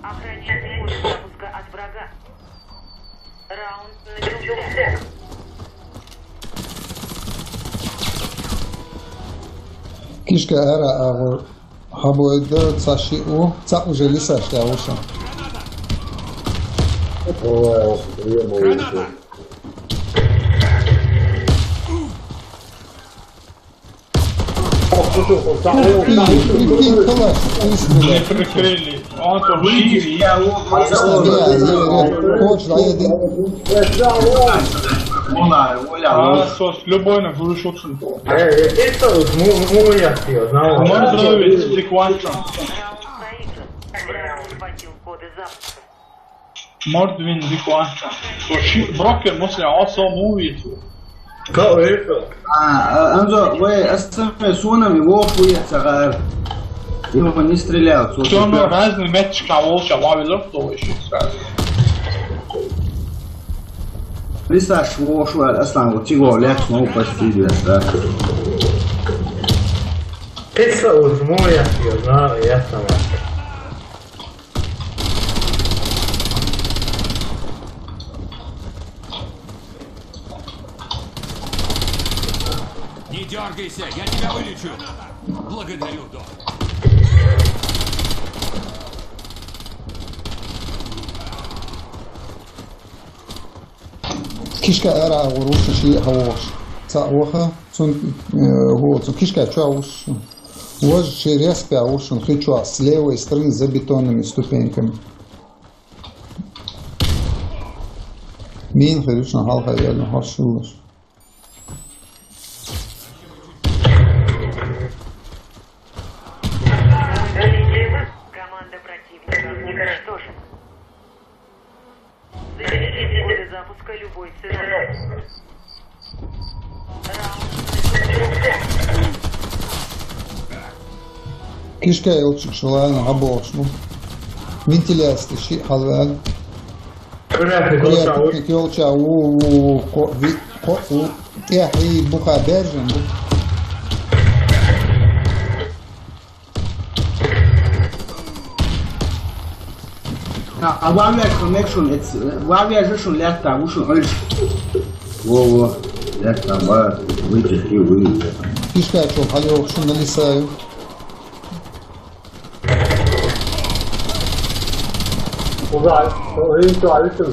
Охраняйте поле запуска от врага. Раунд начался. Кишка ара хабойда цашиу ца уже лиса штауша. Граната! Прикинь, калаш, Не прикрыли. Он там шире. коч да един. А, со, с любой на грушу отшутил. Это вот я съел, знал. Можно здравить секванцем. Раунд проигран. Враг захватил коды запуска. Может вин секванцем. Брокер после осо мувит. Kao это? Анзо, вы оставили сонами, хуя цагаар. Его не стреляют. Все равно разные метчи волча ловил, то еще сразу. Лиса швошва, аслан, вот чего ляг снова постили, да. Это вот я съел, знал, я сама. Не дергайся, я тебя вылечу. Благодарю, док. Кишка ара горуша ши хавош. Ца оха цун го цун кишка чауш. Вот через пяуш, он хочу с левой стороны за бетонными ступеньками. Мин хочу на халха я хашулаш. Команда противника уничтожена. Защитите коды запуска любой ценой. Раунд начался. Кишка елчик шулана хабош. Вентиляция ши халвал. Приятник елча у яхи буха бержен. А вам я connection, вам я же schon lernt da, wo schon alles. Wo, lernt da mal, выйти. Кишка чё халё шун налисаю. Ура, это алиса.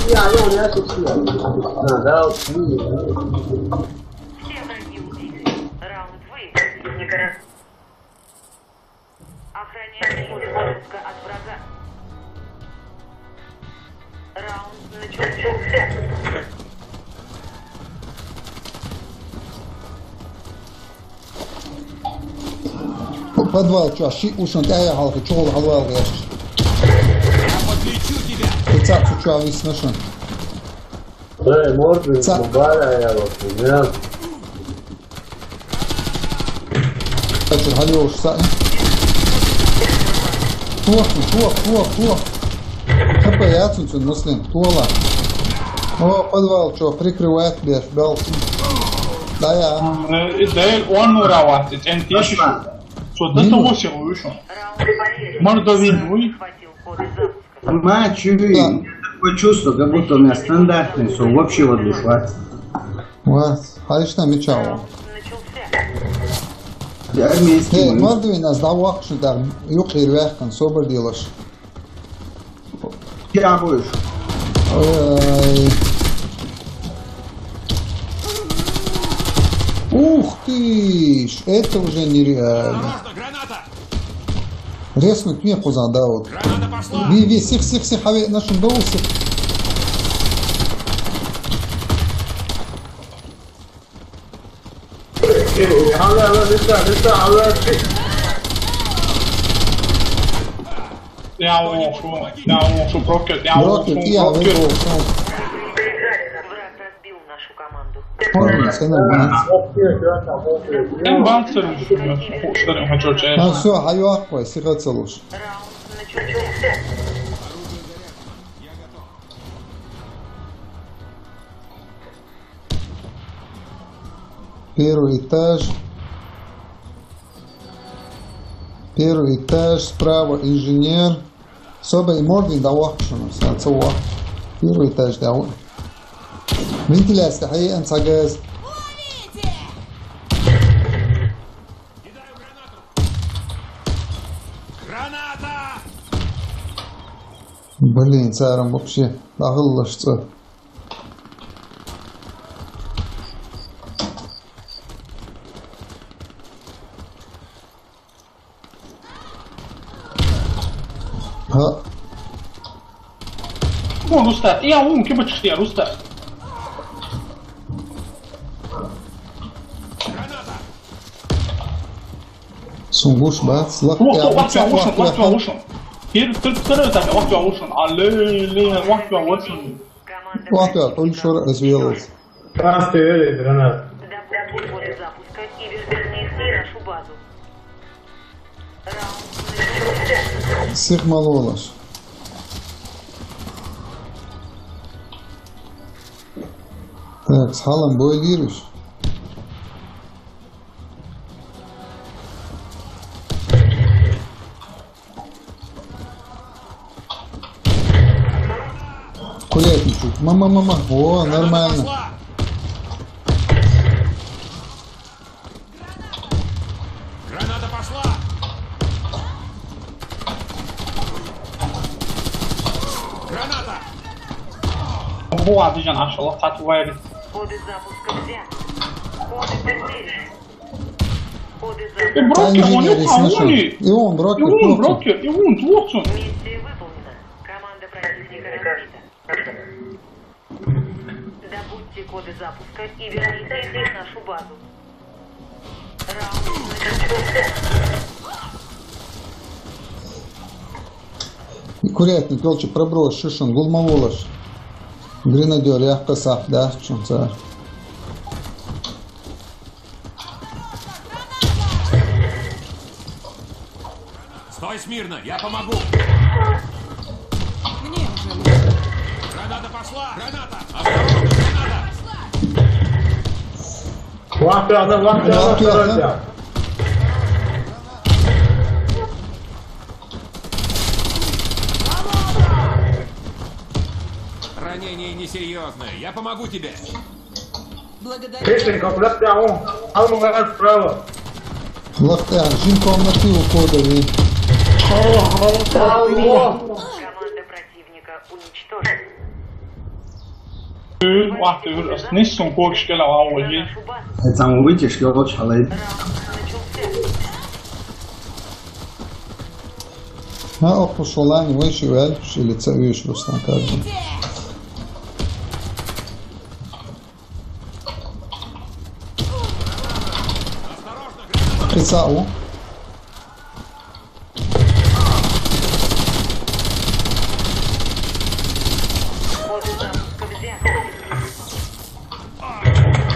Я не хочу. Да, Все враги убиты. Раунд выигран. Охраняйте коды запуска от врага. Раунд начался. Подвал чё ши ушон тая халка чол халвал яш. Я подлечу тебя. Ца чё авис нашан. да, может, Ца. я вот, да. Чё халё са. Тух. ХП я цун муслим тула. О, подвал чё прикрывает беш бел. Да я. Да, он мурават, это тише. Что, да то 8 вышел. Раунд проигран. Может вин вы? Захватил коды запуска. Понимаю, чую, такое чувство, как будто у меня стандартный, все вообще вот душла. Вот, халишна мечао. Раунд начался. Я армейский. Мордвин аз да вахш да юқир вахкан собор делаш. Я будешь. Ух ты ж, это уже нереально. Осторожно, граната! Резнуть мне кузан, да вот. Граната пошла! Ви, всех, хави нашим доусы. Ja, брокер, Брокер, я выбрал. Враг разбил нашу команду. Все нормально. en банцер, что не хочу честь. А все, хаю ахпай, сиха целуш. Раунд начался. Первый этаж. Первый этаж, справа инженер. Соба и Мордвин да وحشنا سأتصور. Первый этаж да. Вентиляция حقيقة انت جاهز. Кидаю гранату. Граната! Блин, царом вообще дағылышцы. Ha, Vurun usta. Ya vurun ki çıktı ya usta. Граната! sunguş bat, slak Vur ya, vur vak ya vursun vak vak ya vursun. Bir kırı tabi vak ya vursun. Alele vak ya vursun. Команда ya, öyle şöyle развелось. Постели, гранат. добудьте коды запуска и верните нашу базу. Раунд начался. Sık malı ulaş. Так, с халом бой вирус. Курятничек. Мама. О, Граната нормально. пошла! Граната пошла! Граната! Bu adıcan aşağıda tatlıvaydı. Коды запуска взяты. Коды подтверждены. Коды E запуска. broker on Инженер, yok ha если on что. iyi. И он, брокер, Yuvun брокер. broker yuvun tuğutsun. Миссия выполнена. Команда противника разбита. Добудьте коды запуска и верните их в нашу базу. Раунд начался. Курятник, елче, проброс, шишин, гулмаволаш. Гренадер, яхка сап, да, чем царь. Стой смирно, я помогу! Граната пошла! Граната! Осторожно, граната! Вак ya, второй. Ранение несерьезное, я помогу тебе! Кришенька, куда ты? Он говорит справа. Лахтя, жин комнаты у кодовый. Команда противника уничтожена. Vak diyor. Nissun korkuşkela var o iyi. Нашу базу. Это самое вытяжки очень халай. Раунд начался. Ha, oku şolani, vayşi vel, şilica üyüş Ruslan kardım. Kısa o. Коды запуска взяты.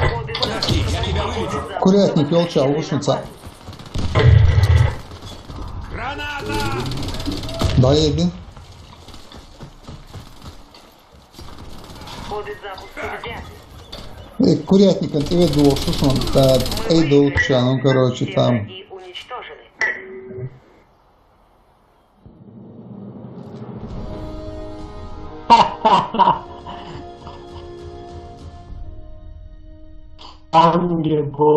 Коды Подожди, я тебя вылечу! Курятник, елча, ушница. Граната! Dayedi. Коды запуска взяты. Курятник, ты веду, шушон, да, эйдол, ну, короче, там. И уничтожены. Ангебо.